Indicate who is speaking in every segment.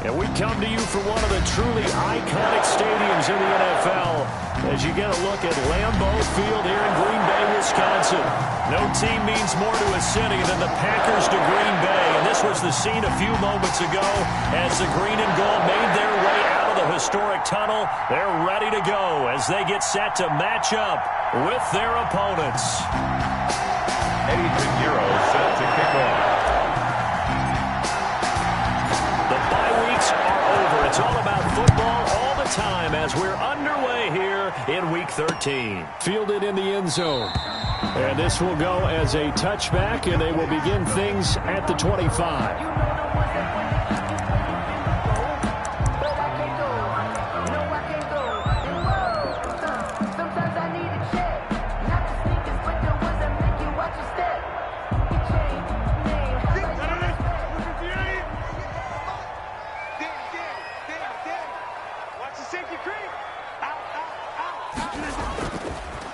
Speaker 1: And we come to you from one of the truly iconic stadiums in the NFL as you get a look at Lambeau Field here in Green Bay, Wisconsin. No team means more to a city than the Packers to Green Bay. And this was the scene a few moments ago as the green and gold made their way out of the historic tunnel. They're ready to go as they get set to match up with their opponents.
Speaker 2: Eddie Pinheiro set to kick off.
Speaker 1: It's all about football all the time as we're underway here in Week 13.
Speaker 3: Fielded in the end zone. And this will go as a touchback, and they will begin things at the 25.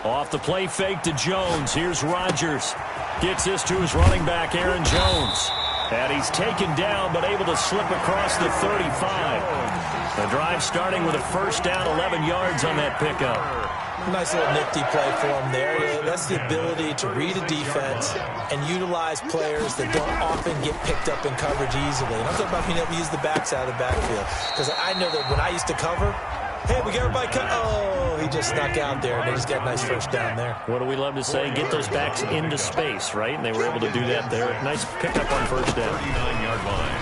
Speaker 1: Off the play fake to Jones. Here's Rodgers. Gets this to his running back, Aaron Jones. And he's taken down, but able to slip across the 35. The drive starting with a first down, 11 yards on that pickup.
Speaker 4: Nice little nifty play for him there. That's the ability to read a defense and utilize players that don't often get picked up in coverage easily. And I'm talking about being able to use the backs out of the backfield. Because I know that when I used to cover, hey, we got everybody cut. Oh, he just snuck out there, and they just got a nice first down there.
Speaker 1: What do we love to say? Get those backs into space, right? And they were able to do that there. Nice pickup on first down.
Speaker 2: 39-yard line.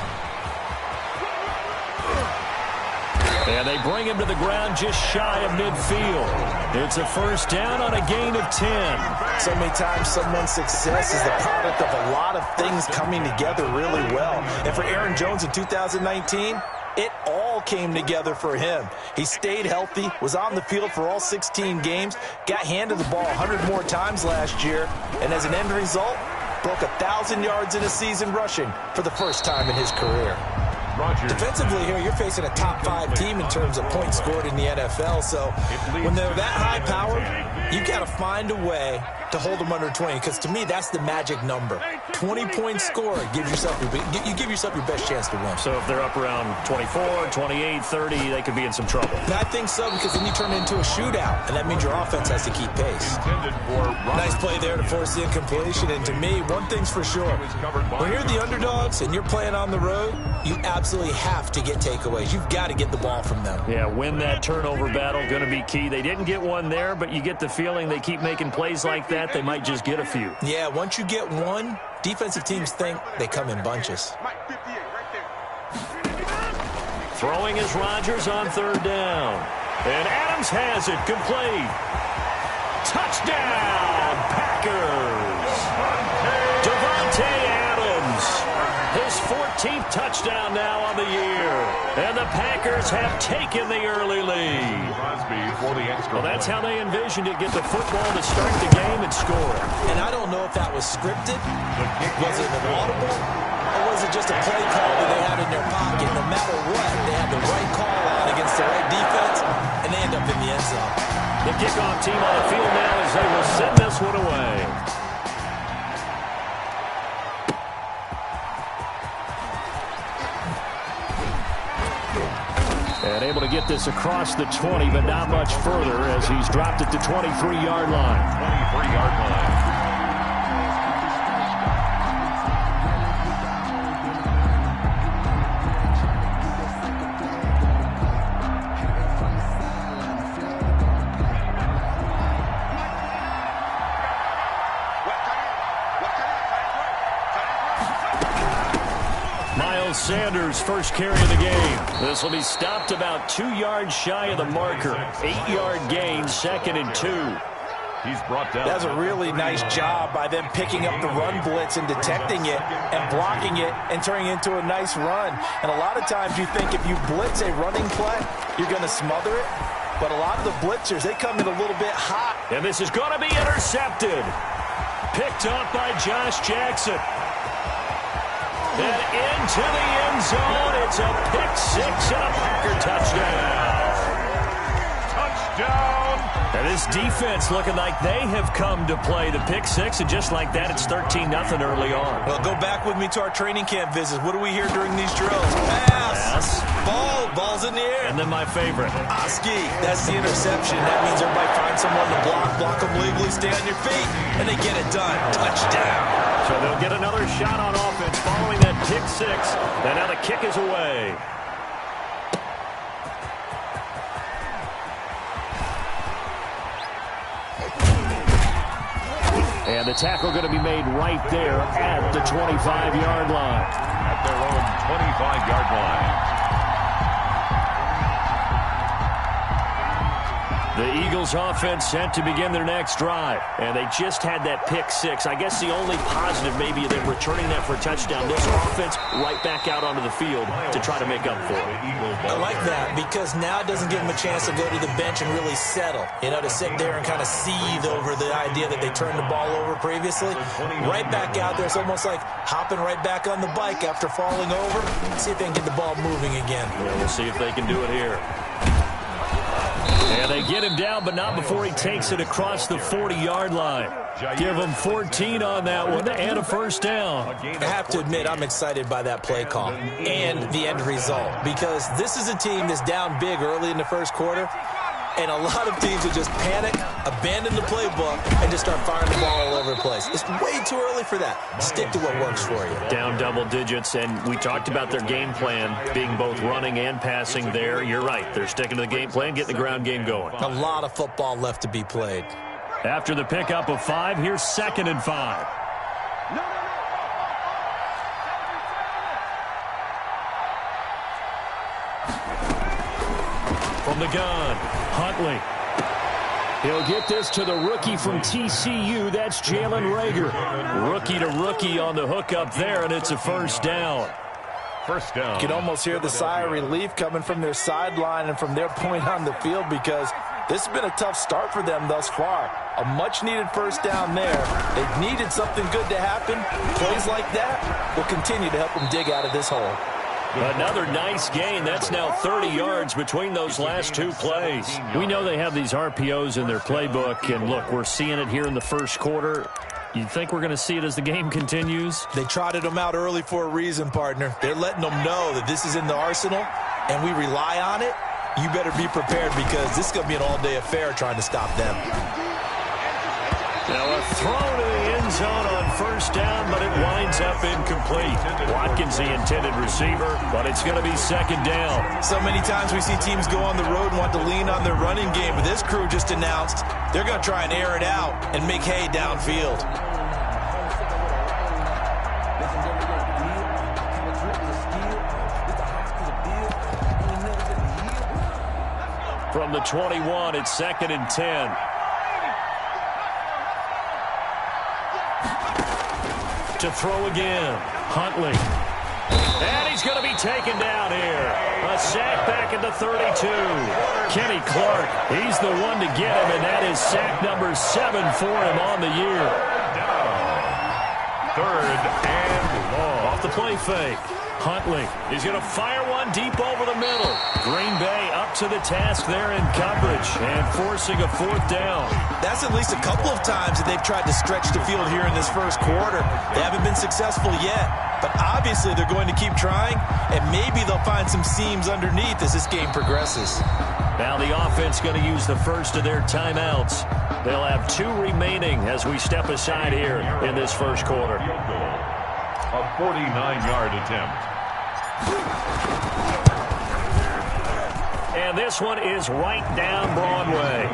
Speaker 1: And they bring him to the ground just shy of midfield. It's a first down on a gain of 10.
Speaker 4: So many times someone's success is the product of a lot of things coming together really well. And for Aaron Jones in 2019, it all came together for him. He stayed healthy, was on the field for all 16 games, got handed the ball 100 more times last year, and as an end result, broke 1,000 yards in a season rushing for the first time in his career.
Speaker 2: Rodgers.
Speaker 4: Defensively here, you're facing a top 5 team in terms of points scored in the NFL, so when they're that high-powered, you got to find a way to hold them under 20, because to me, that's the magic number. 20-point score, you give yourself your best chance to win.
Speaker 1: So if they're up around 24, 28, 30, they could be in some trouble.
Speaker 4: And I think so, because then you turn it into a shootout, and that means your offense has to keep pace. Nice play there to force the incompletion, and to me, one thing's for sure. When you're the underdogs and you're playing on the road, you absolutely have to get takeaways. You've got to get the ball from them.
Speaker 1: Yeah, win that turnover battle, going to be key. They didn't get one there, but you get the feeling they keep making plays like that. They might just get a few.
Speaker 4: Yeah, once you get one, defensive teams think they come in bunches.
Speaker 1: Throwing is Rodgers on third down. And Adams has it complete. Touchdown, Packers. Davante Adams. His 14th touchdown now on the year. And the Packers have taken the early lead. Well, that's how they envisioned it. Get the football to start the game and score.
Speaker 4: And I don't know if that was scripted. Was it an audible? Or was it just a play call that they had in their pocket? No matter what, they had the right call on against the right defense, and they end up in the end zone.
Speaker 1: The kickoff team on the field now as they will send this one away. And able to get this across the 20, but not much further as he's dropped it to 23-yard line.
Speaker 2: 23-yard line.
Speaker 1: Sanders, first carry of the game. This will be stopped about 2 yards shy of the marker. 8-yard gain, 2nd and 2.
Speaker 2: He's brought down.
Speaker 4: That's a really nice job by them picking up the run blitz and detecting it and blocking it and turning it into a nice run. And a lot of times you think if you blitz a running play, you're going to smother it. But a lot of the blitzers, they come in a little bit hot.
Speaker 1: And this is going to be intercepted. Picked up by Josh Jackson. And into the end zone, it's a pick six and a Packer touchdown.
Speaker 2: Touchdown.
Speaker 1: And this defense looking like they have come to play the pick six, and just like that, it's 13-0 early on.
Speaker 4: Well, go back with me to our training camp visits. What do we hear during these drills? Pass. Ball's in the air.
Speaker 1: And then my favorite.
Speaker 4: Oski, that's the interception. That means everybody finds someone to block them legally, stay on your feet, and they get it done. Touchdown.
Speaker 1: So they'll get another shot on offense following that pick six. And now the kick is away. And the tackle going to be made right there at the 25-yard line.
Speaker 2: At their own 25-yard line.
Speaker 1: The Eagles offense set to begin their next drive. And they just had that pick six. I guess the only positive maybe them returning that for a touchdown. This offense right back out onto the field to try to make up for it.
Speaker 4: I like that because now it doesn't give them a chance to go to the bench and really settle. You know, to sit there and kind of seethe over the idea that they turned the ball over previously. Right back out there. It's almost like hopping right back on the bike after falling over. See if they can get the ball moving again.
Speaker 1: Yeah, we'll see if they can do it here. And they get him down, but not before he takes it across the 40-yard line. Give him 14 on that one and a first down.
Speaker 4: I have to admit, I'm excited by that play call and the end result because this is a team that's down big early in the first quarter, and a lot of teams will just panic, abandon the playbook, and just start firing the ball all over the place. It's way too early for that. Stick to what works for you.
Speaker 1: Down double digits, and we talked about their game plan being both running and passing there. You're right. They're sticking to the game plan, getting the ground game going.
Speaker 4: A lot of football left to be played.
Speaker 1: After the pickup of 5, here's 2nd and 5. From the gun, Huntley. He'll get this to the rookie from TCU. That's Jalen Reagor. Rookie to rookie on the hookup there, and it's a first down.
Speaker 2: First down.
Speaker 4: You can almost hear the sigh of relief coming from their sideline and from their point on the field because this has been a tough start for them thus far. A much-needed first down there. They've needed something good to happen. Plays like that will continue to help them dig out of this hole.
Speaker 1: Another nice gain. That's now 30 yards between those last two plays. We know they have these RPOs in their playbook, and look, we're seeing it here in the first quarter. You think we're going to see it as the game continues?
Speaker 4: They trotted them out early for a reason, partner. They're letting them know that this is in the arsenal, and we rely on it. You better be prepared because this is going to be an all-day affair trying to stop them.
Speaker 1: Now a throw to the end zone on first down, but it winds up incomplete. Watkins the intended receiver, but it's going to be 2nd down.
Speaker 4: So many times we see teams go on the road and want to lean on their running game, but this crew just announced they're going to try and air it out and make hay downfield.
Speaker 1: From the 21, it's 2nd and 10. To throw again, Huntley. And he's going to be taken down here. A sack back at the 32. Kenny Clark, he's the one to get him, and that is sack number 7 for him on the year.
Speaker 2: Down. 3rd and long.
Speaker 1: Off the play fake. Huntley is going to fire one deep over the middle. Green Bay up to the task there in coverage and forcing a 4th down.
Speaker 4: That's at least a couple of times that they've tried to stretch the field here in this first quarter. They haven't been successful yet, but obviously they're going to keep trying, and maybe they'll find some seams underneath as this game progresses.
Speaker 1: Now the offense going to use the first of their timeouts. They'll have 2 remaining as we step aside here in this first quarter.
Speaker 2: A 49-yard attempt.
Speaker 1: And this one is right down Broadway.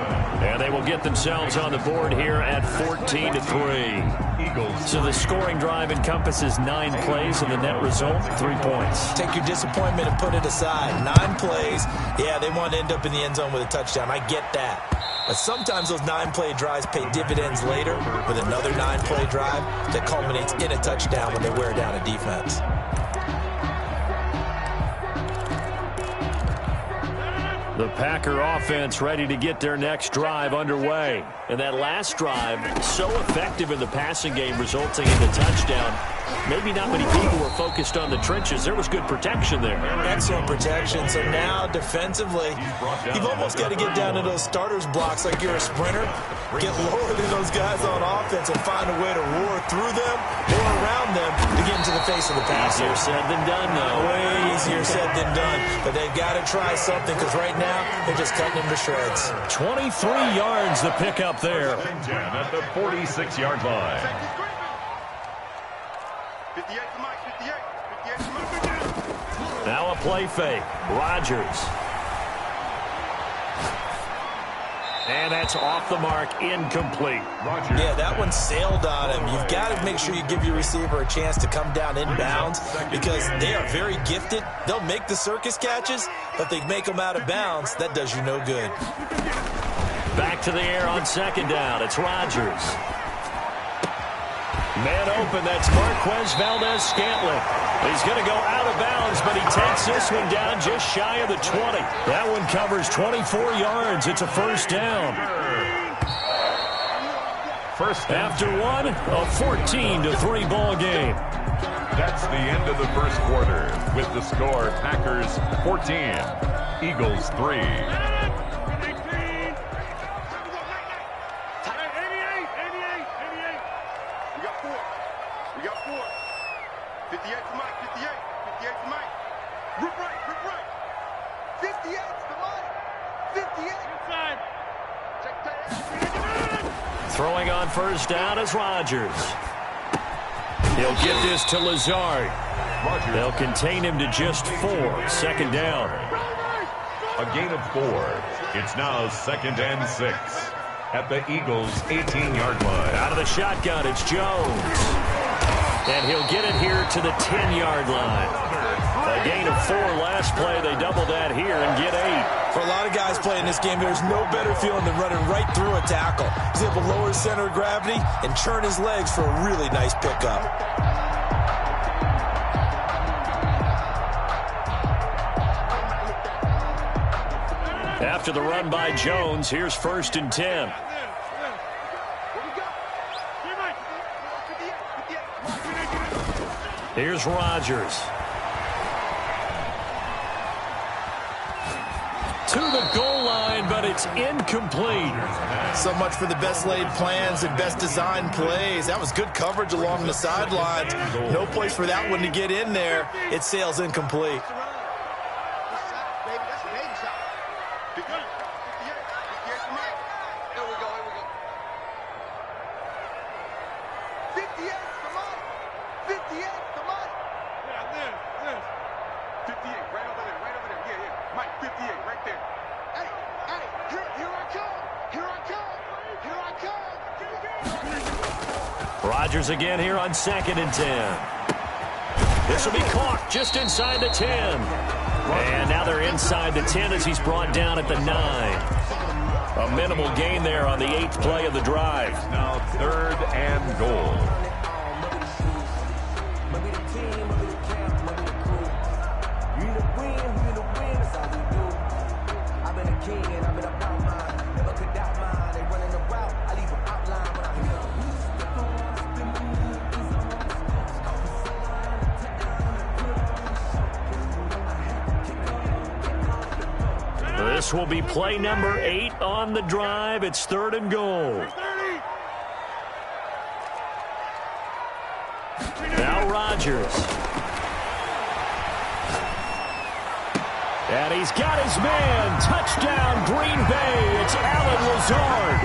Speaker 1: And they will get themselves on the board here at 14-3.
Speaker 2: Eagles.
Speaker 1: So the scoring drive encompasses 9 plays, and the net result, 3 points.
Speaker 4: Take your disappointment and put it aside. 9 plays. Yeah, they want to end up in the end zone with a touchdown. I get that. But sometimes those 9-play drives pay dividends later with another 9-play drive that culminates in a touchdown when they wear down a defense.
Speaker 1: The Packer offense ready to get their next drive underway. And that last drive, so effective in the passing game, resulting in the touchdown.
Speaker 3: maybe not many people were focused on the trenches. There was good protection there.
Speaker 4: Excellent protection. So now, defensively, you've almost got to get down to those starters blocks like you're a sprinter. Get lower than those guys on offense and find a way to roar through them or around them to get into the face of the passer.
Speaker 3: Easier said than done, though.
Speaker 4: Way easier said than done. But they've got to try something because right now they're just cutting them to shreds.
Speaker 3: 23 yards the pickup there.
Speaker 2: At the 46-yard line.
Speaker 5: 58 to Mike, 58 to Mike.
Speaker 3: Now a play fake. Rodgers. And that's off the mark, incomplete.
Speaker 4: Yeah, that one sailed on him. You've got to make sure you give your receiver a chance to come down inbounds because they are very gifted. They'll make the circus catches, but they make them out of bounds. That does you no good.
Speaker 3: Back to the air on second down. It's Rodgers. Man open, that's Marquez Valdez-Scantling. He's going to go out of bounds, but he takes this one down just shy of the 20. That one covers 24 yards. It's a first down. After one, a 14-3 ball game.
Speaker 2: That's the end of the first quarter with the score Packers 14, Eagles 3.
Speaker 3: Throwing on first down is Rodgers. He'll get this to Lazard. They'll contain him to just 4. Second down.
Speaker 2: A gain of 4. It's now 2nd and 6 at the Eagles' 18-yard line.
Speaker 3: Out of the shotgun, it's Jones. And he'll get it here to the 10-yard line. A gain of 4 last play. They double that here and get 8.
Speaker 4: For a lot of guys playing this game, there's no better feeling than running right through a tackle. He's able to lower his center of gravity and churn his legs for a really nice pickup.
Speaker 3: After the run by Jones, here's 1st and 10. Here's Rodgers. To the goal line, but it's incomplete.
Speaker 4: So much for the best laid plans and best designed plays. That was good coverage along the sidelines. No place for that one to get in there. It sails incomplete.
Speaker 3: Rodgers again here on 2nd and 10. This will be caught just inside the 10. And now they're inside the 10 as he's brought down at the 9. A minimal gain there on the 8th play of the drive.
Speaker 2: Now 3rd and goal.
Speaker 3: This will be play number 8 on the drive. It's 3rd and goal. Now Rodgers. And he's got his man. Touchdown, Green Bay. It's Allen Lazard.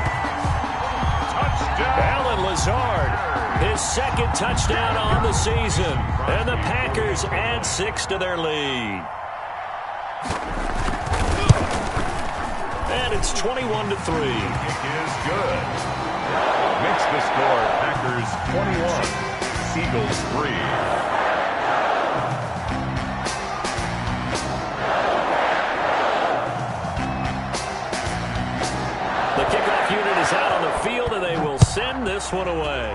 Speaker 2: Touchdown.
Speaker 3: Allen Lazard, his 2nd touchdown on the season. And the Packers add 6 to their lead. And it's 21-3.
Speaker 2: Kick is good. Makes the score Packers 21, Eagles 3.
Speaker 3: The kickoff unit is out on the field, and they will send this one away.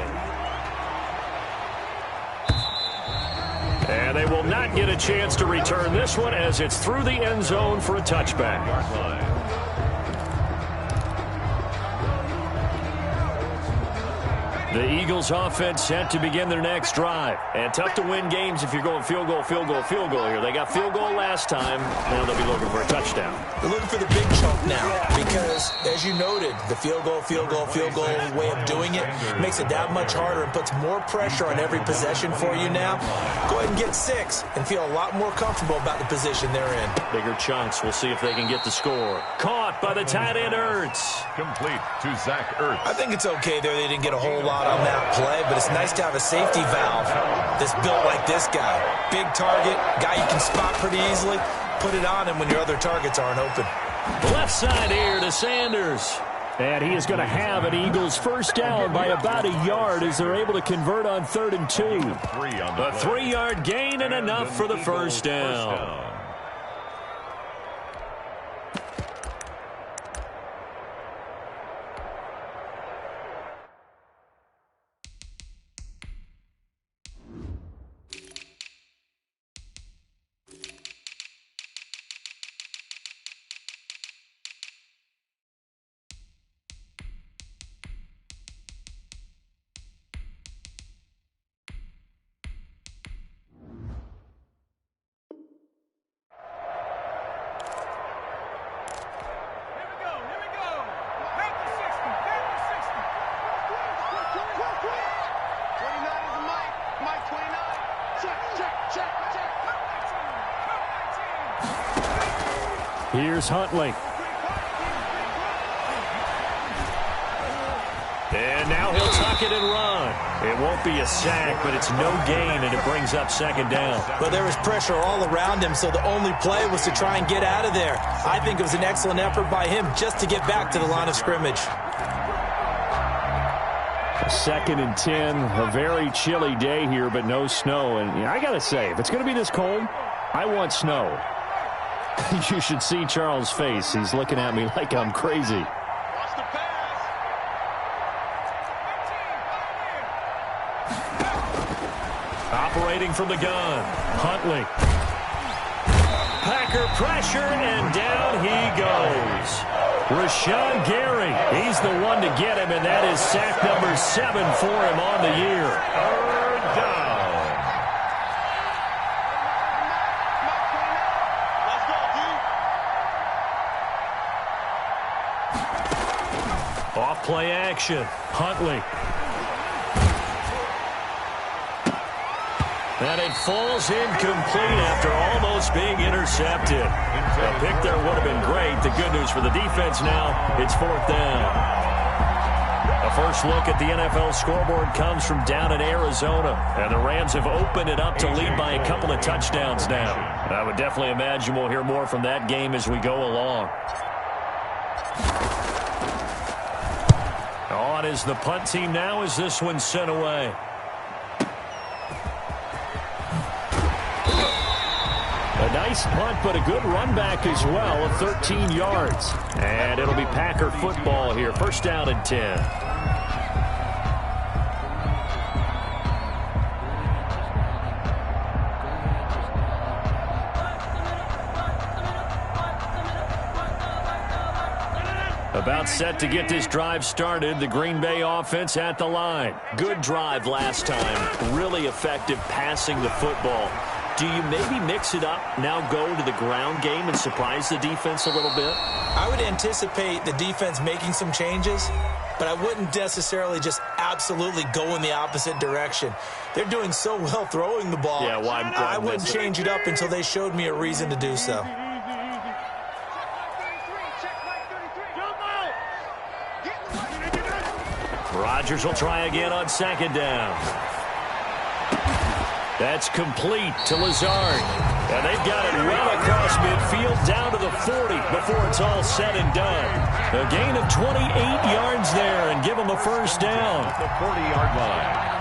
Speaker 3: And they will not get a chance to return this one as it's through the end zone for a touchback. The Eagles offense set to begin their next drive. And tough to win games if you're going field goal, field goal, field goal here. They got field goal last time. Now they'll be looking for a touchdown.
Speaker 4: They're looking for the big chunk now because, as you noted, the field goal way of doing it makes it that much harder and puts more pressure on every possession for you now. Go ahead and get 6 and feel a lot more comfortable about the position they're in.
Speaker 3: Bigger chunks. We'll see if they can get the score. Caught by the tight end, Ertz.
Speaker 2: Complete to Zach Ertz.
Speaker 4: I think it's okay there. They didn't get a whole lot on that play, but it's nice to have a safety valve that's built like this guy. Big target, guy you can spot pretty easily. Put it on him when your other targets aren't open.
Speaker 3: Left side here to Sanders. And he is going to have an Eagles first down by about a yard as they're able to convert on 3rd and 2. A 3-yard gain and enough for the first down. Here's Huntley. And now he'll tuck it and run. It won't be a sack, but it's no gain, and it brings up 2nd down.
Speaker 4: But there was pressure all around him, so the only play was to try and get out of there. I think it was an excellent effort by him just to get back to the line of scrimmage.
Speaker 3: 2nd and 10, a very chilly day here, but no snow. And I got to say, if it's going to be this cold, I want snow. You should see Charles' face. He's looking at me like I'm crazy.
Speaker 5: Watch the pass.
Speaker 3: Operating from the gun, Huntley. Packer pressure, and down he goes. Rashawn Gary, he's the one to get him, and that is sack number 7 for him on the year.
Speaker 2: 3rd down.
Speaker 3: Off play action, Huntley. And it falls incomplete after almost being intercepted. A pick there would have been great. The good news for the defense now, it's 4th down. A first look at the NFL scoreboard comes from down in Arizona. And the Rams have opened it up to lead by a couple of touchdowns now. I would definitely imagine we'll hear more from that game as we go along. On is the punt team now as this one's sent away. A nice punt, but a good run back as well of 13 yards. And it'll be Packer football here. First down and 10. About set to get this drive started. The Green Bay offense at the line. Good drive last time. Really effective passing the football. Do you maybe mix it up, now go to the ground game and surprise the defense a little bit?
Speaker 4: I would anticipate the defense making some changes, but I wouldn't necessarily just absolutely go in the opposite direction. They're doing so well throwing the ball.
Speaker 3: Yeah, why
Speaker 4: I wouldn't change it up until they showed me a reason to do so.
Speaker 3: Rodgers will try again on 2nd down. That's complete to Lazard. And they've got it well across midfield down to the 40 before it's all said and done. A gain of 28 yards there and give them a first down.
Speaker 2: The 40-yard line.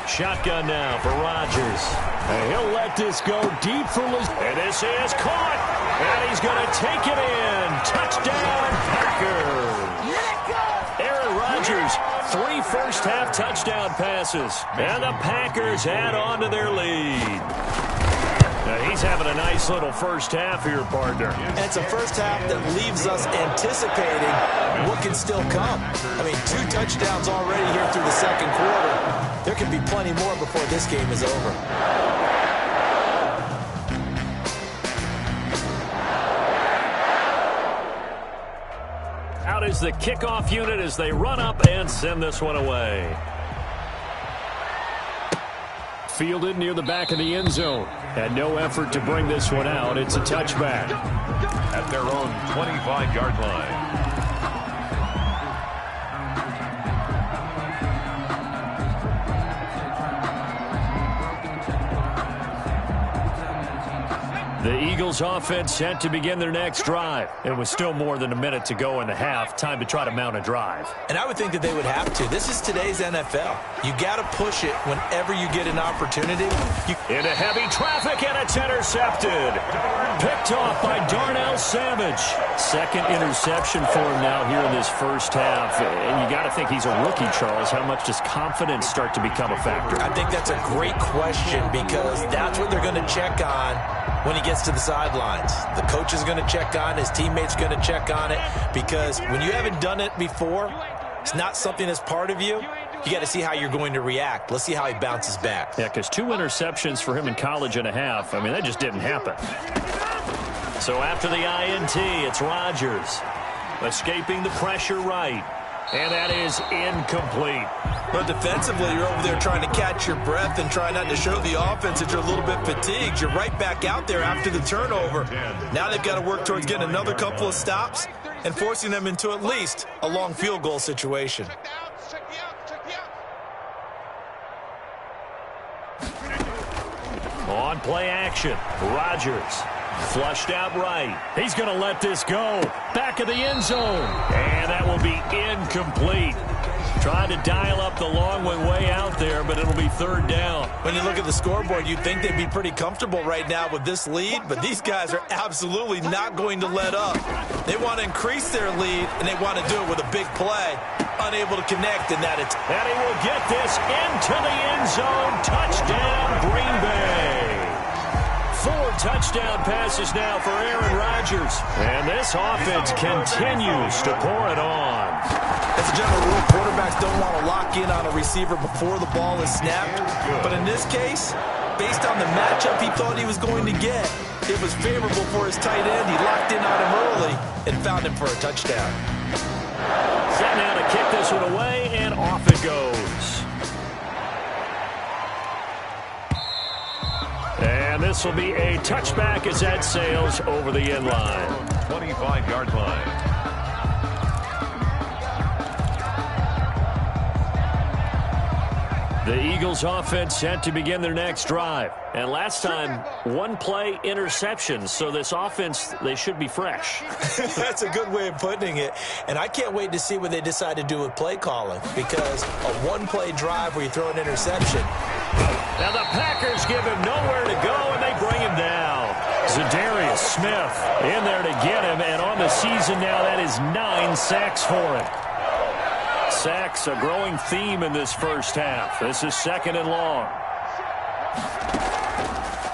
Speaker 3: Shotgun now for Rodgers. And he'll let this go deep for Lazard. And this is caught. And he's going to take it in. Touchdown, Packers. Aaron Rodgers, 3 first-half touchdown passes. And the Packers add on to their lead.
Speaker 1: He's having a nice little first half here, partner.
Speaker 4: And it's a first half that leaves us anticipating what can still come. I mean, 2 touchdowns already here through the second quarter. There could be plenty more before this game is over.
Speaker 1: Out is the kickoff unit as they run up and send this one away. Fielded near the back of the end zone. Had no effort to bring this one out. It's a touchback.
Speaker 2: At their own 25-yard line.
Speaker 1: The Eagles offense set to begin their next drive. It was still more than a minute to go in the half. Time to try to mount a drive.
Speaker 4: And I would think that they would have to. This is today's NFL. You got to push it whenever you get an opportunity.
Speaker 1: Into heavy traffic, and it's intercepted. Picked off by Darnell Savage. Second interception for him now here in this first half. And you got to think he's a rookie, Charles. How much does confidence start to become a factor?
Speaker 4: I think that's a great question because that's what they're going to check on when he gets to the sidelines. The coach is going to check on, his teammates going to check on it, because when you haven't done it before, it's not something that's part of you. You got to see how you're going to react. Let's see how he bounces back.
Speaker 1: Yeah, because 2 interceptions for him in college and a half. I mean, that just didn't happen. So after the INT, it's Rodgers. Escaping the pressure right. And that is incomplete.
Speaker 4: But defensively, you're over there trying to catch your breath and try not to show the offense that you're a little bit fatigued. You're right back out there after the turnover. Now they've got to work towards getting another couple of stops and forcing them into at least a long field goal situation.
Speaker 1: On play action, Rodgers. Flushed out right. He's going to let this go. Back of the end zone. And that will be incomplete. Trying to dial up the long one way out there, but it'll be third down.
Speaker 4: When you look at the scoreboard, you'd think they'd be pretty comfortable right now with this lead, but these guys are absolutely not going to let up. They want to increase their lead, and they want to do it with a big play. Unable to connect, and that it's...
Speaker 1: And he will get this into the end zone. Touchdown, Green Bay. 4 touchdown passes now for Aaron Rodgers. And this offense continues to pour it on.
Speaker 4: As a general rule, quarterbacks don't want to lock in on a receiver before the ball is snapped. But in this case, based on the matchup he thought he was going to get, it was favorable for his tight end. He locked in on him early and found him for a touchdown.
Speaker 1: Set now to kick this one away, and off it goes. And this will be a touchback as that sails over the end line.
Speaker 2: 25-yard line.
Speaker 1: The Eagles offense set to begin their next drive. And last time, 1-play interception. So this offense, they should be fresh.
Speaker 4: That's a good way of putting it. And I can't wait to see what they decide to do with play calling, because a 1-play drive where you throw an interception.
Speaker 1: Now the Packers give him nowhere to go, and they bring him down. Za'Darius Smith in there to get him, and on the season now, that is 9 sacks for him. Sacks, a growing theme in this first half. This is second and long.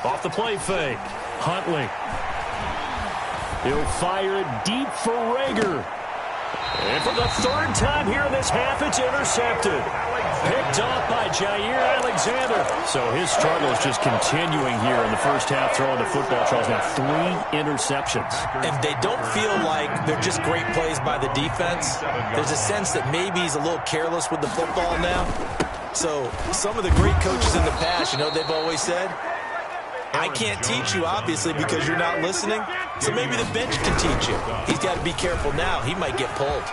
Speaker 1: Off the play fake. Huntley. He'll fire it deep for Rager. And for the third time here in this half, it's intercepted. Picked off by Jair Alexander. So his struggle is just continuing here in the first half, throwing the football. Charles, now 3 interceptions.
Speaker 4: And they don't feel like they're just great plays by the defense. There's a sense that maybe he's a little careless with the football now. So some of the great coaches in the past, you know, they've always said, I can't teach you, obviously, because you're not listening. So maybe the bench can teach you. He's got to be careful now. He might get pulled.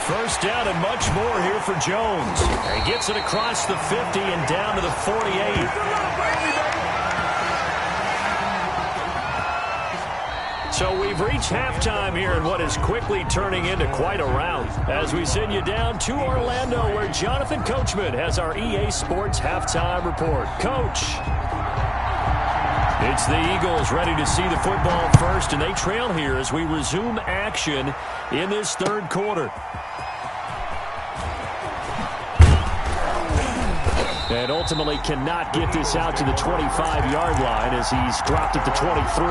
Speaker 1: First down and much more here for Jones. He gets it across the 50 and down to the 48. So we've reached halftime here in what is quickly turning into quite a rout. As we send you down to Orlando, where Jonathan Coachman has our EA Sports Halftime Report. Coach. It's the Eagles ready to see the football first, and they trail here as we resume action in this third quarter.
Speaker 3: And ultimately cannot get this out to the 25-yard line as he's dropped at the 23.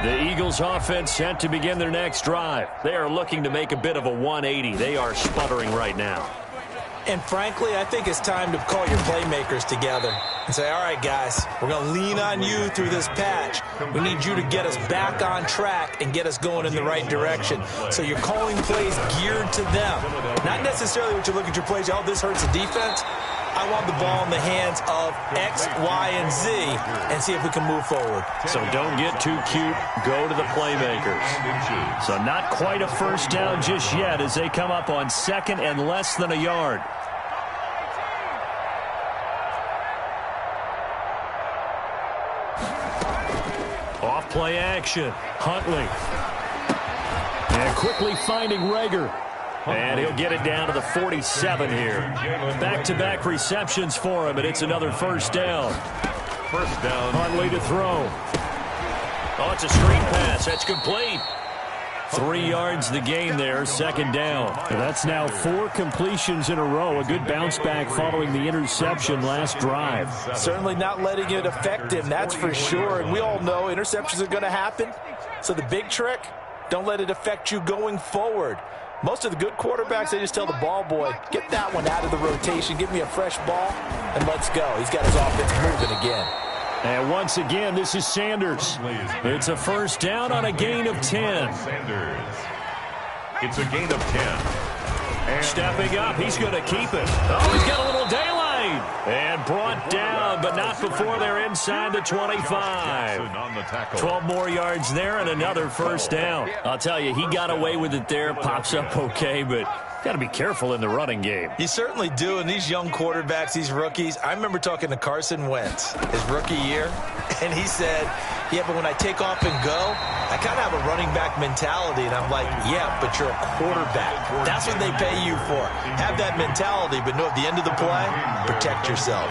Speaker 3: The Eagles offense set to begin their next drive. They are looking to make a bit of a 180. They are sputtering right now.
Speaker 4: And frankly, I think it's time to call your playmakers together and say, all right, guys, we're going to lean on you through this patch. We need you to get us back on track and get us going in the right direction. So you're calling plays geared to them. Not necessarily what you look at your plays, oh, this hurts the defense. I want the ball in the hands of X, Y, and Z and see if we can move forward.
Speaker 3: So don't get too cute. Go to the playmakers. So not quite a first down just yet as they come up on second and less than a yard. Off play action. Huntley. And quickly finding Rager. And he'll get it down to the 47 here. Back-to-back receptions for him, and it's another first down.
Speaker 2: First down.
Speaker 3: Huntley to throw. Oh, it's a screen pass. That's complete. 3 yards the gain there, second down. And that's now 4 completions in a row. A good bounce back following the interception last drive.
Speaker 4: Certainly not letting it affect him, that's for sure. And we all know interceptions are going to happen. So the big trick, don't let it affect you going forward. Most of the good quarterbacks, they just tell the ball boy, get that one out of the rotation, give me a fresh ball, and let's go. He's got his offense moving again.
Speaker 3: And once again, this is Sanders. It's a first down on a gain of 10.
Speaker 2: Sanders. It's a gain of 10. And
Speaker 3: stepping up, he's going to keep it. Oh, he's got a little daylight. And brought down, but not before they're inside the 25. 12 more yards there and another first down. I'll tell you, he got away with it there. Pops up okay, but got to be careful in the running game.
Speaker 4: You certainly do. And these young quarterbacks, these rookies, I remember talking to Carson Wentz his rookie year, and he said, yeah, but when I take off and go, I kind of have a running back mentality. And I'm like, yeah, but you're a quarterback. That's what they pay you for. Have that mentality, but know at the end of the play, protect yourself.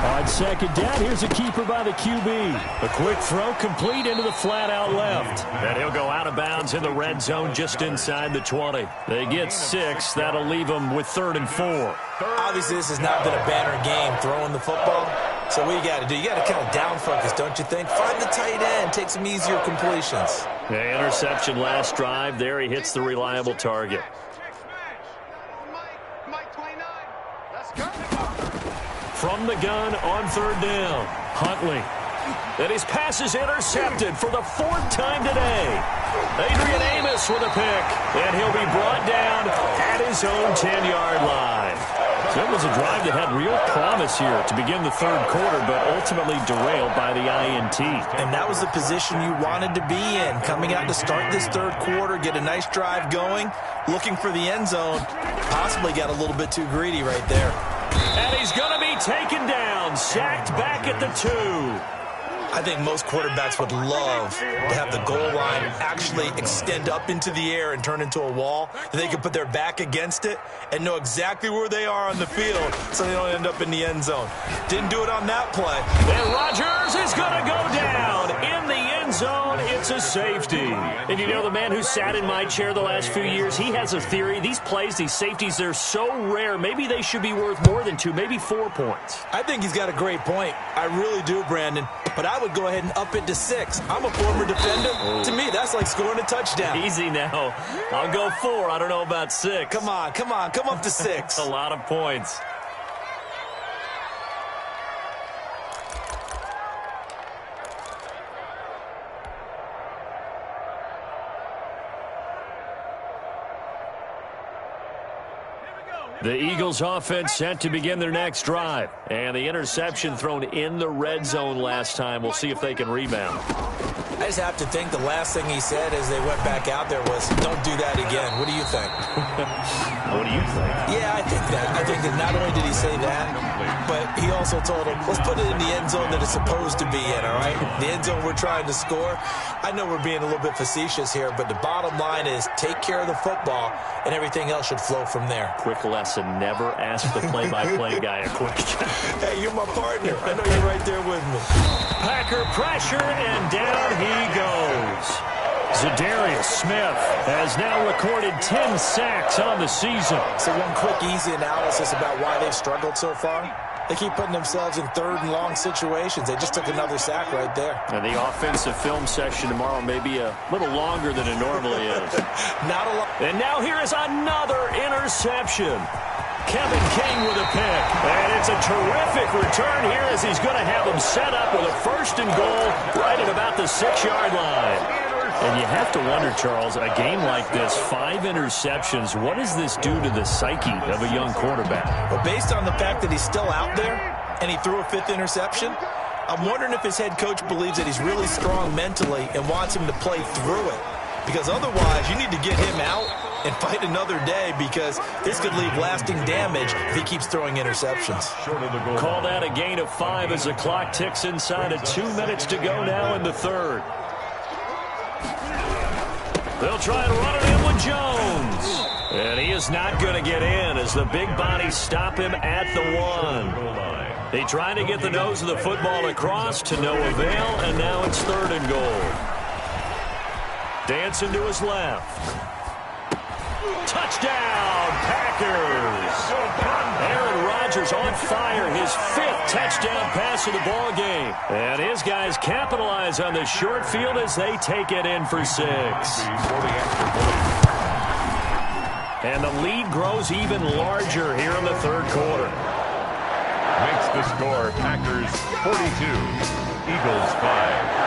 Speaker 3: On second down, here's a keeper by the QB. A quick throw complete into the flat out left. And he'll go out of bounds in the red zone just inside the 20. They get 6. That'll leave them with 3rd and 4.
Speaker 4: Obviously, this has not been a banner game throwing the football. So what you got to do, you got to kind of down focus, don't you think? Find the tight end, take some easier completions.
Speaker 3: The interception last drive. There he hits the reliable target. From the gun on 3rd down, Huntley. And his pass is intercepted for the 4th time today. Adrian Amos with a pick, and he'll be brought down at his own 10-yard line. So it was a drive that had real promise here to begin the 3rd quarter, but ultimately derailed by the INT.
Speaker 4: And that was the position you wanted to be in, coming out to start this 3rd quarter, get a nice drive going, looking for the end zone. Possibly got a little bit too greedy right there.
Speaker 3: And he's going to be taken down, sacked back at the 2.
Speaker 4: I think most quarterbacks would love to have the goal line actually extend up into the air and turn into a wall. They can put their back against it and know exactly where they are on the field so they don't end up in the end zone. Didn't do it on that play.
Speaker 3: And Rodgers is going to go down in the end zone. It's a safety. And you know, the man who sat in my chair the last few years, he has a theory. These plays, these safeties, they're so rare. Maybe they should be worth more than 2, maybe 4 points.
Speaker 4: I think he's got a great point. I really do, Brandon. But I would go ahead and up it to 6. I'm a former defender. To me, that's like scoring a touchdown.
Speaker 3: Easy now. I'll go 4. I don't know about 6.
Speaker 4: Come on. Come up to 6.
Speaker 3: A lot of points. The Eagles offense set to begin their next drive. And the interception thrown in the red zone last time. We'll see if they can rebound.
Speaker 4: I just have to think the last thing he said as they went back out there was, don't do that again. What do you think?
Speaker 3: What do you think?
Speaker 4: Yeah, I think that. I think that not only did he say that, but he also told him, let's put it in the end zone that it's supposed to be in, all right? The end zone we're trying to score. I know we're being a little bit facetious here, but the bottom line is take care of the football, and everything else should flow from there.
Speaker 3: Quick lesson, never ask the play-by-play guy a question.
Speaker 4: Hey, you're my partner. I know you're right there with me.
Speaker 1: Packer pressure, and down he goes. Za'Darius Smith has now recorded 10 sacks on the season.
Speaker 4: So one quick, easy analysis about why they've struggled so far. They keep putting themselves in third and long situations. They just took another sack right there.
Speaker 3: And the offensive film session tomorrow may be a little longer than it normally is.
Speaker 4: Not a lot.
Speaker 1: And now here is another interception. Kevin King with a pick. And it's a terrific return here as he's going to have them set up with a 1st and goal right at about the 6-yard line. And you have to wonder, Charles, a game like this, 5 interceptions, what does this do to the psyche of a young quarterback?
Speaker 4: Well, based on the fact that he's still out there and he threw a 5th interception, I'm wondering if his head coach believes that he's really strong mentally and wants him to play through it. Because otherwise, you need to get him out and fight another day, because this could leave lasting damage if he keeps throwing interceptions.
Speaker 1: Called out a gain of 5 as the clock ticks inside of 2 minutes to go now in the 3rd. They'll try and run it in with Jones. And he is not going to get in as the big bodies stop him at the 1. They try to get the nose of the football across to no avail, and now it's 3rd and goal. Dancing to his left. Touchdown, Packers. Aaron Rodgers on fire, his 5th touchdown pass of the ball game. And his guys capitalize on the short field as they take it in for 6. And the lead grows even larger here in the 3rd quarter.
Speaker 2: Makes the score Packers 42, Eagles 5.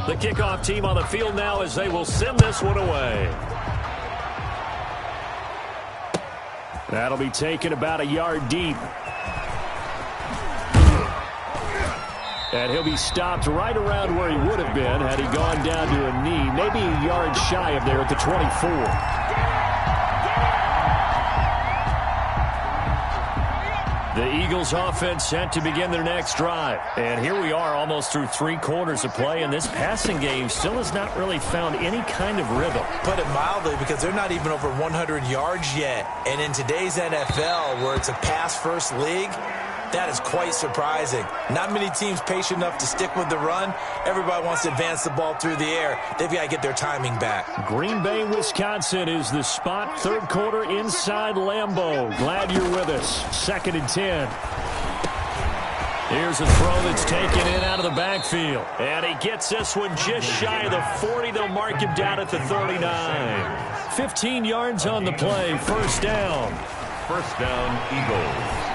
Speaker 1: The kickoff team on the field now as they will send this one away. That'll be taken about a yard deep. And he'll be stopped right around where he would have been had he gone down to a knee, maybe a yard shy of there at the 24. The Eagles offense set to begin their next drive. And here we are almost through 3 quarters of play, and this passing game still has not really found any kind of rhythm.
Speaker 4: Put it mildly, because they're not even over 100 yards yet. And in today's NFL, where it's a pass-first league, that is quite surprising. Not many teams patient enough to stick with the run. Everybody wants to advance the ball through the air. They've got to get their timing back.
Speaker 1: Green Bay, Wisconsin is the spot. 3rd quarter inside Lambeau. Glad you're with us. 2nd and 10. Here's a throw that's taken in out of the backfield. And he gets this one just shy of the 40. They'll mark him down at the 39. 15 yards on the play. 1st down.
Speaker 2: 1st down, Eagles.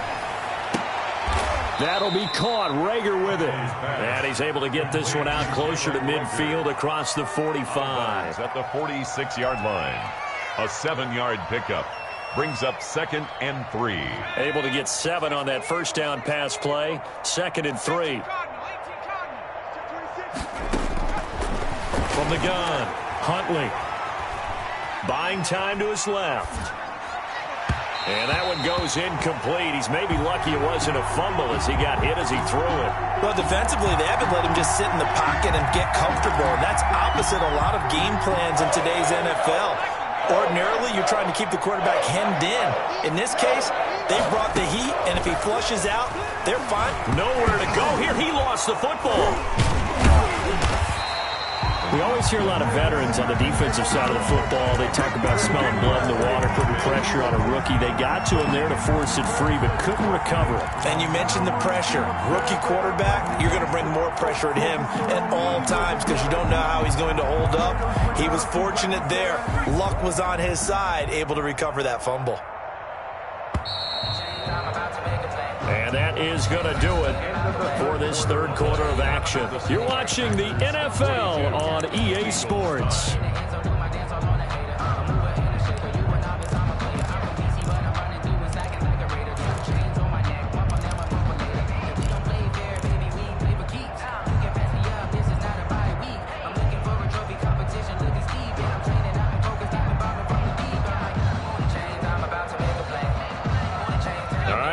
Speaker 1: That'll be caught. Rager with it. And he's able to get this one out closer to midfield across the 45.
Speaker 2: At the 46-yard line. A 7-yard pickup. Brings up 2nd and 3.
Speaker 1: Able to get 7 on that 1st down pass play. 2nd and 3. From the gun, Huntley. Buying time to his left. And that one goes incomplete. He's maybe lucky it wasn't a fumble as he got hit as he threw it.
Speaker 4: Well, defensively, they haven't let him just sit in the pocket and get comfortable. And that's opposite a lot of game plans in today's NFL. Ordinarily, you're trying to keep the quarterback hemmed in. In this case, they brought the heat, and if he flushes out, they're fine.
Speaker 1: Nowhere to go here. He lost the football. We always hear a lot of veterans on the defensive side of the football. They talk about smelling blood in the water, putting pressure on a rookie. They got to him there to force it free, but couldn't recover it.
Speaker 4: And you mentioned the pressure. Rookie quarterback, you're going to bring more pressure at him at all times because you don't know how he's going to hold up. He was fortunate there. Luck was on his side, able to recover that fumble.
Speaker 1: And that is going to do it for this third quarter of action. You're watching the NFL on EA Sports.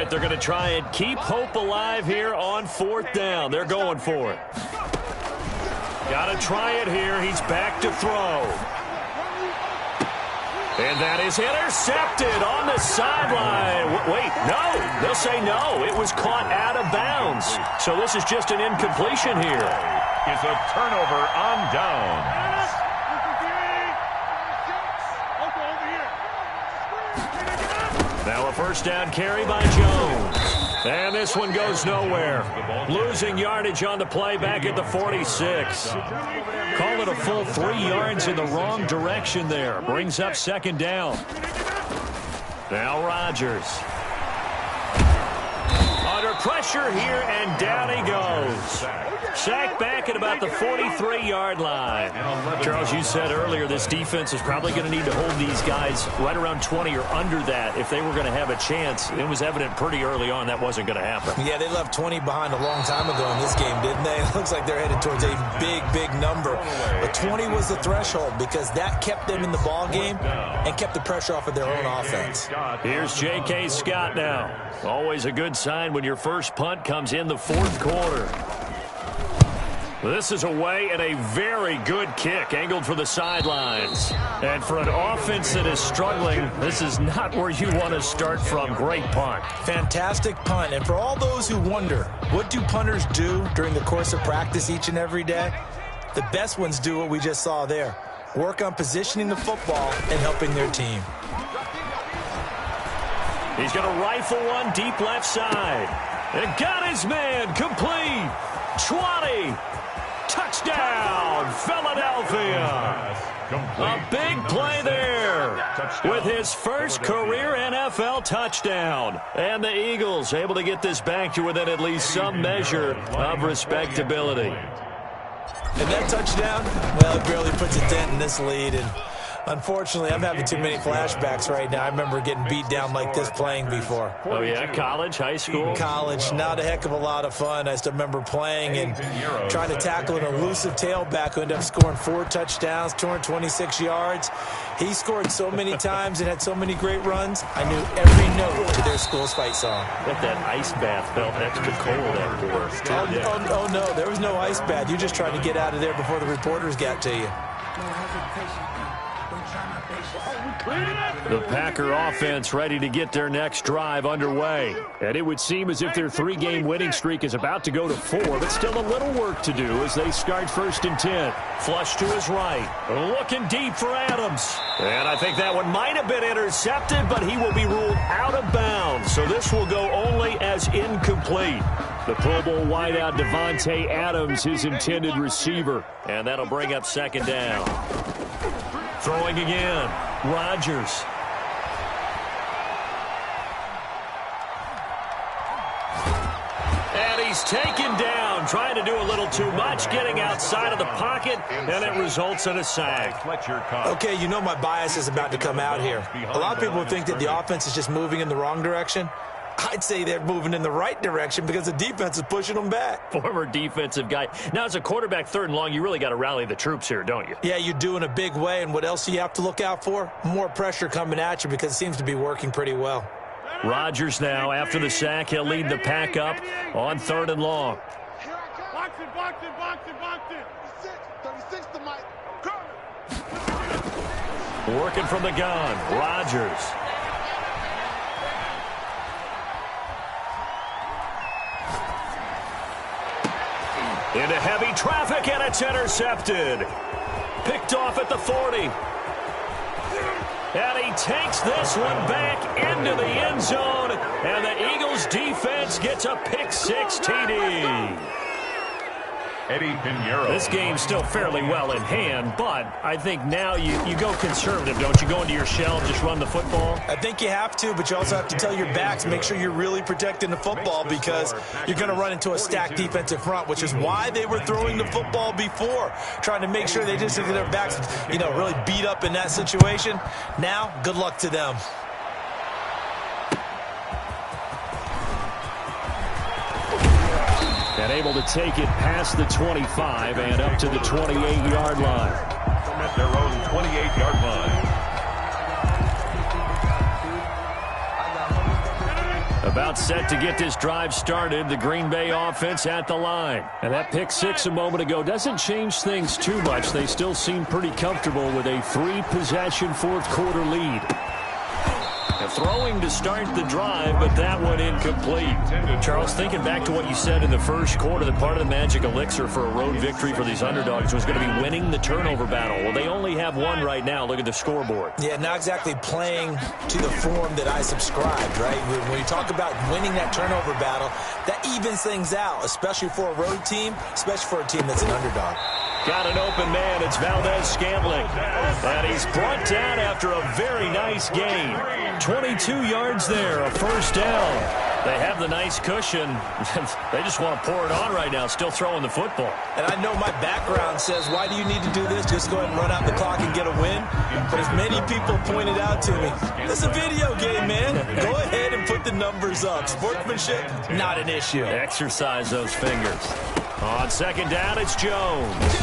Speaker 1: They're going to try and keep hope alive here on fourth down. They're going for it. Got to try it here. He's back to throw. And that is intercepted on the sideline. Wait, no. They'll say no. It was caught out of bounds. So this is just an incompletion here.
Speaker 2: It's a turnover on downs.
Speaker 1: Now a first down carry by Jones. And this one goes nowhere. Losing yardage on the play back at the 46. Call it a full 3 yards in the wrong direction there. Brings up second down. Now Rodgers. Under pressure here, and down he goes. Sacked back at about the 43-yard line. Charles, you said earlier this defense is probably going to need to hold these guys right around 20 or under that if they were going to have a chance. It was evident pretty early on that wasn't going to happen.
Speaker 4: Yeah, they left 20 behind a long time ago in this game, didn't they? It looks like they're headed towards a big, big number. But 20 was the threshold because that kept them in the ball game and kept the pressure off of their own offense.
Speaker 1: Here's J.K. Scott now. Always a good sign when your first punt comes in the fourth quarter. This is away and a very good kick angled for the sidelines. And for an offense that is struggling, this is not where you want to start from. Great punt.
Speaker 4: Fantastic punt. And for all those who wonder, what do punters do during the course of practice each and every day? The best ones do what we just saw there. Work on positioning the football and helping their team.
Speaker 1: He's going to rifle one deep left side. And got his man complete. 20. Touchdown, Philadelphia. A big play there with his first career NFL touchdown. And the Eagles able to get this back to within at least some measure of respectability.
Speaker 4: And that touchdown, well, it barely puts a dent in this lead. And unfortunately, I'm having too many flashbacks right now. I remember getting beat down like this playing before.
Speaker 1: Oh, yeah? College, high school?
Speaker 4: College, not a heck of a lot of fun. I still remember playing and trying to tackle an elusive tailback who ended up scoring 4 touchdowns, 226 yards. He scored so many times and had so many great runs, I knew every note to their school's fight song.
Speaker 1: But that ice bath felt extra cold afterwards.
Speaker 4: Oh, no, there was no ice bath. You just tried to get out of there before the reporters got to you.
Speaker 1: The Packer offense ready to get their next drive underway. And it would seem as if their 3-game winning streak is about to go to 4, but still a little work to do as they start 1st and 10. Flush to his right. Looking deep for Adams. And I think that one might have been intercepted, but he will be ruled out of bounds. So this will go only as incomplete. The Pro Bowl wideout Devontae Adams, his intended receiver. And that'll bring up second down. Throwing again. Rodgers. And he's taken down, trying to do a little too much, getting outside of the pocket, and it results in a sack.
Speaker 4: Okay, you know my bias is about to come out here. A lot of people think that the offense is just moving in the wrong direction. I'd say they're moving in the right direction because the defense is pushing them back.
Speaker 1: Former defensive guy. Now, as a quarterback 3rd and long, you really got to rally the troops here, don't you?
Speaker 4: Yeah, you do in a big way. And what else do you have to look out for? More pressure coming at you because it seems to be working pretty well.
Speaker 1: Rodgers now, after the sack, he'll lead the pack up on 3rd and long.
Speaker 5: Box it. 36 to Mike.
Speaker 1: Working from the gun, Rodgers. Into heavy traffic, and it's intercepted. Picked off at the 40. And he takes this one back into the end zone, and the Eagles defense gets a pick-6 TD.
Speaker 2: Eddie Pinheiro.
Speaker 3: This game's still fairly well in hand, but I think now you go conservative, don't you? Go into your shell and just run the football?
Speaker 4: I think you have to, but you also have to tell your backs, make sure you're really protecting the football because you're going to run into a stacked defensive front, which is why they were throwing the football before, trying to make sure they just get their backs, really beat up in that situation. Now, good luck to them.
Speaker 3: And able to take it past the 25 and up to the 28-yard line.
Speaker 2: At their own 28-yard line.
Speaker 3: About set to get this drive started, the Green Bay offense at the line. And that pick six a moment ago doesn't change things too much. They still seem pretty comfortable with a 3-possession fourth-quarter lead. Throwing to start the drive, but that one incomplete. Charles, thinking back to what you said in the first quarter, that part of the magic elixir for a road victory for these underdogs was going to be winning the turnover battle. Well, they only have one right now. Look at the scoreboard.
Speaker 4: Yeah, not exactly playing to the form that I subscribed, right? When you talk about winning that turnover battle, that evens things out, especially for a road team, especially for a team that's an underdog.
Speaker 3: Got an open man. It's Valdez-Scantling. And he's brought down after a very nice gain. 22 yards there, a first down. They have the nice cushion. They just want to pour it on right now, still throwing the football.
Speaker 4: And I know my background says, why do you need to do this? Just go ahead and run out the clock and get a win. But as many people pointed out to me, it's a video game, man. Go ahead and put the numbers up. Sportsmanship, not an issue.
Speaker 3: Exercise those fingers. On second down, it's Jones.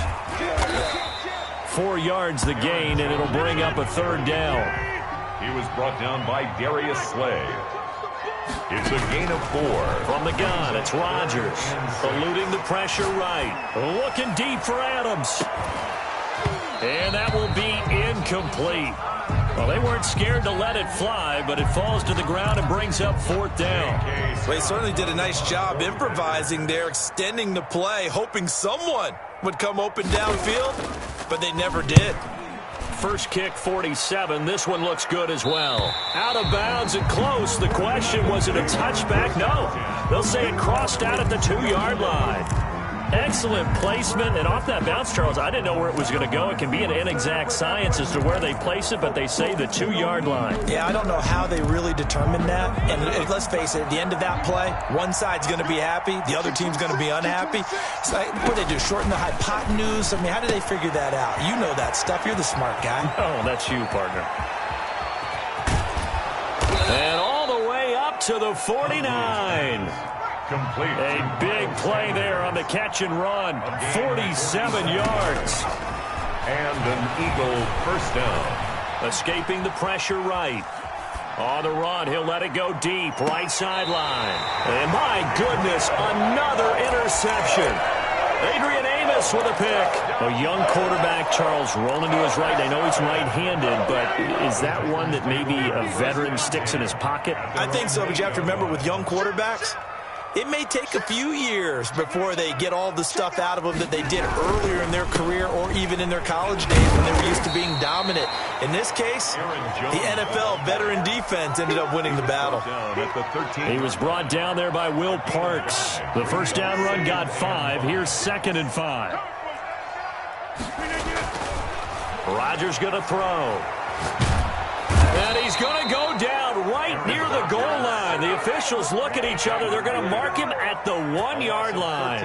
Speaker 3: 4 yards the gain, and it'll bring up a third down.
Speaker 2: He was brought down by Darius Slay. It's a gain of 4.
Speaker 3: From the gun, it's Rodgers. Eluding the pressure right. Looking deep for Adams. And that will be incomplete. Well, they weren't scared to let it fly, but it falls to the ground and brings up fourth down.
Speaker 4: Well, he certainly did a nice job improvising there, extending the play, hoping someone would come open downfield, but they never did.
Speaker 3: First kick, 47. This one looks good as well. Out of bounds and close. The question, was it a touchback? No. They'll say it crossed out at the 2-yard line. Excellent placement, and off that bounce, Charles, I didn't know where it was going to go. It can be an inexact science as to where they place it, but they say the 2-yard line.
Speaker 4: Yeah, I don't know how they really determined that. And let's face it, at the end of that play, one side's going to be happy, the other team's going to be unhappy. It's like, what do they do, shorten the hypotenuse? I mean, how do they figure that out? You know that stuff. You're the smart guy.
Speaker 3: Oh, that's you, partner. And all the way up to the 49.
Speaker 2: Complete.
Speaker 3: A big play there on the catch and run. 47 yards.
Speaker 2: And an Eagle first down.
Speaker 3: Escaping the pressure right. On the run, he'll let it go deep. Right sideline. And my goodness, another interception. Adrian Amos with a pick. A young quarterback, Charles, rolling to his right. I know he's right-handed, but is that one that maybe a veteran sticks in his pocket?
Speaker 4: I think so, but you have to remember with young quarterbacks, it may take a few years before they get all the stuff out of them that they did earlier in their career or even in their college days when they were used to being dominant. In this case, the NFL veteran defense ended up winning the battle.
Speaker 3: He was brought down there by Will Parks. The first down run got 5. Here's 2nd and 5. Rodgers going to throw. And he's going to go down right near the goal line. The officials look at each other. They're going to mark him at the 1-yard line.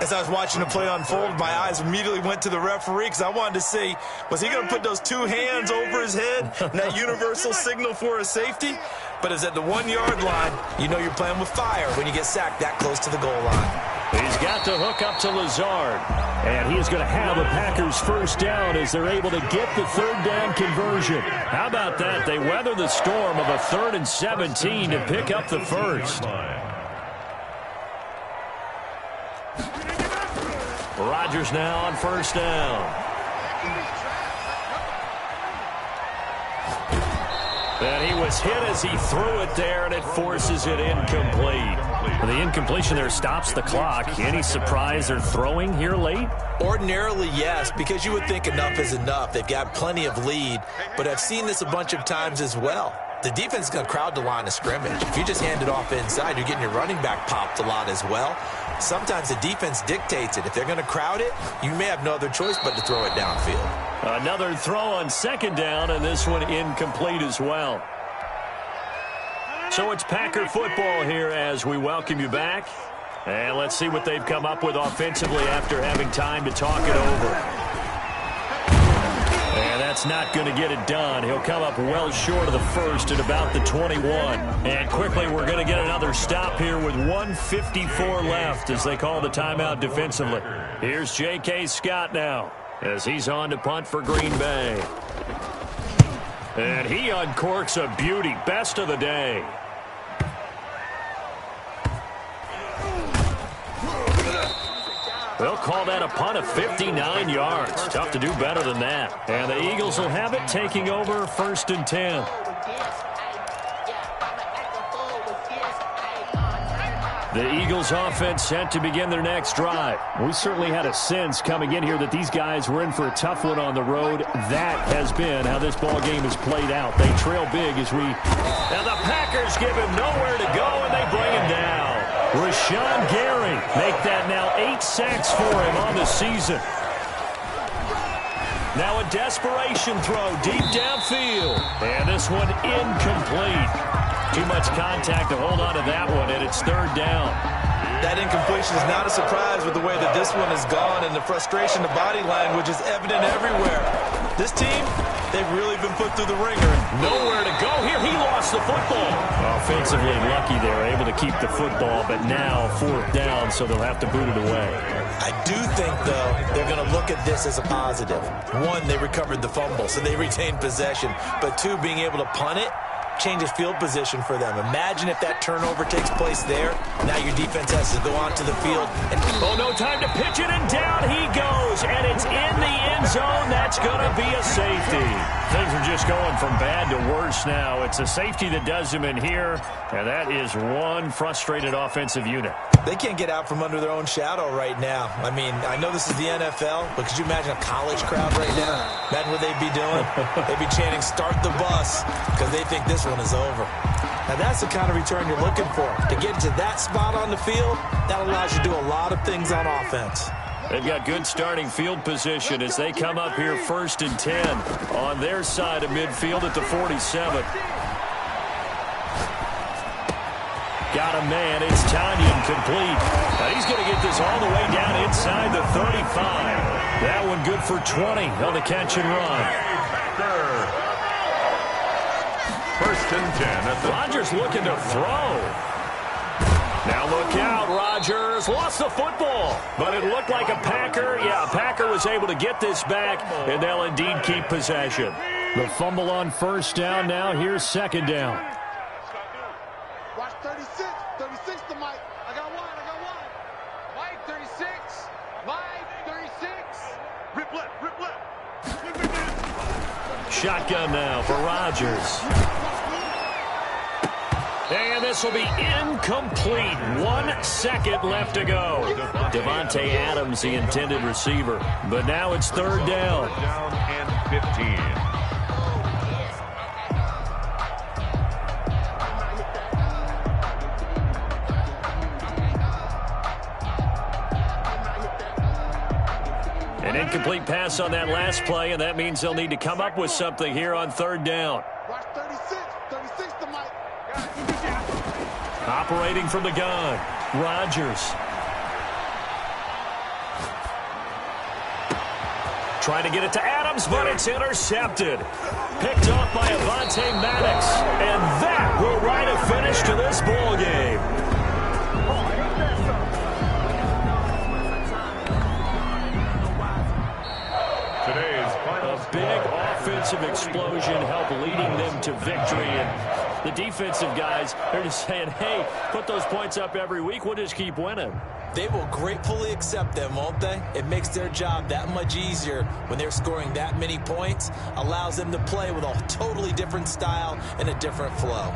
Speaker 4: As I was watching the play unfold, my eyes immediately went to the referee because I wanted to see, was he going to put those 2 hands over his head and that universal signal for a safety? But it's at the 1-yard line. You know you're playing with fire when you get sacked that close to the goal line.
Speaker 3: He's got to hook up to Lazard. And he is going to have a Packers first down as they're able to get the third down conversion. How about that? They weather the storm of a 3rd and 17 to pick up the first. Rodgers now on first down. And he was hit as he threw it there, and it forces it incomplete. The incompletion there stops the clock. Any surprise they're throwing here late?
Speaker 4: Ordinarily, yes, because you would think enough is enough. They've got plenty of lead, but I've seen this a bunch of times as well. the defense is going to crowd the line of scrimmage. If you just hand it off inside, you're getting your running back popped a lot as well. Sometimes the defense dictates it. If they're going to crowd it, you may have no other choice but to throw it downfield.
Speaker 3: Another throw on second down, and this one incomplete as well. So it's Packer football here as we welcome you back. And let's see what they've come up with offensively after having time to talk it over. And that's not going to get it done. He'll come up well short of the first at about the 21. And quickly, we're going to get another stop here with 1:54 left as they call the timeout defensively. Here's J.K. Scott now as he's on to punt for Green Bay. And he uncorks a beauty. Best of the day. They'll call that a punt of 59 yards. Tough to do better than that. And the Eagles will have it taking over 1st and 10. The Eagles offense set to begin their next drive. We certainly had a sense coming in here that these guys were in for a tough one on the road. That has been how this ball game has played out. They trail big as we... Now the Packers give him nowhere to go, and they bring him down. Rashawn Gary make that now 8 sacks for him on the season. Now a desperation throw deep downfield. And this one incomplete. Too much contact to hold on to that one, and it's 3rd down.
Speaker 4: That incompletion is not a surprise with the way that this one has gone, and the frustration, the body language is evident everywhere. This team, they've really been put through the ringer.
Speaker 3: Nowhere to go here. He lost the football. Offensively lucky they were able to keep the football, but now 4th down, so they'll have to boot it away.
Speaker 4: I do think, though, they're going to look at this as a positive. 1, they recovered the fumble, so they retained possession. But 2, being able to punt it changes field position for them. Imagine if that turnover takes place there. Now your defense has to go onto the field.
Speaker 3: Oh, no time to pitch it, and down he goes, and it's in the end zone. That's going to be a safety. Things are just going from bad to worse now. It's a safety that does him in here, and that is one frustrated offensive unit.
Speaker 4: They can't get out from under their own shadow right now. I mean, I know this is the NFL, but could you imagine a college crowd right now? Imagine what they'd be doing. They'd be chanting, "Start the bus," because they think this one is over. Now, that's the kind of return you're looking for. To get to that spot on the field, that allows you to do a lot of things on offense.
Speaker 3: They've got good starting field position as they come up here 1st and 10 on their side of midfield at the 47. Got a man. It's Tanyan complete. Now he's going to get this all the way down inside the 35. That one good for 20 on the catch and run.
Speaker 2: 1st and 10 at the...
Speaker 3: Rodgers looking to throw. Now look out, Rodgers lost the football, but it looked like a Packer. Yeah, a Packer was able to get this back, and they'll indeed keep possession. The fumble on 1st down now. Here's 2nd down.
Speaker 5: Watch 36. 36 to Mike. I got one. Mike, 36. Mike, 36. Rip left.
Speaker 3: Shotgun now for Rodgers. And this will be incomplete. 1 second left to go. Devontae Adams, the intended receiver. But now it's 3rd down.
Speaker 2: Down and 15.
Speaker 3: An incomplete pass on that last play, and that means they'll need to come up with something here on 3rd down.
Speaker 5: Watch 36. 36 to Mike.
Speaker 3: Operating from the gun, Rodgers. Trying to get it to Adams, but it's intercepted. Picked off by Avonte Maddox. And that will write a finish to this ball game.
Speaker 2: Today's final
Speaker 3: A big offensive explosion helped leading them to victory. And the defensive guys, they're just saying, hey, put those points up every week. We'll just keep winning.
Speaker 4: They will gratefully accept them, won't they? It makes their job that much easier when they're scoring that many points. Allows them to play with a totally different style and a different flow.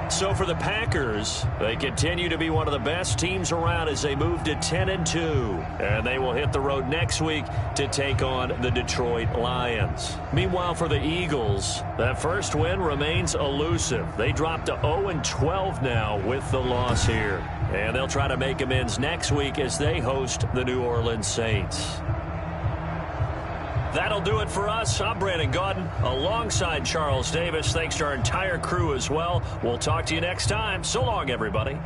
Speaker 3: So for the Packers, they continue to be one of the best teams around as they move to 10-2. And they will hit the road next week to take on the Detroit Lions. Meanwhile, for the Eagles, that first win remains elusive. They dropped to 0-12 now with the loss here. And they'll try to make amends next week as they host the New Orleans Saints. That'll do it for us. I'm Brandon Gaudin alongside Charles Davis. Thanks to our entire crew as well. We'll talk to you next time. So long, everybody.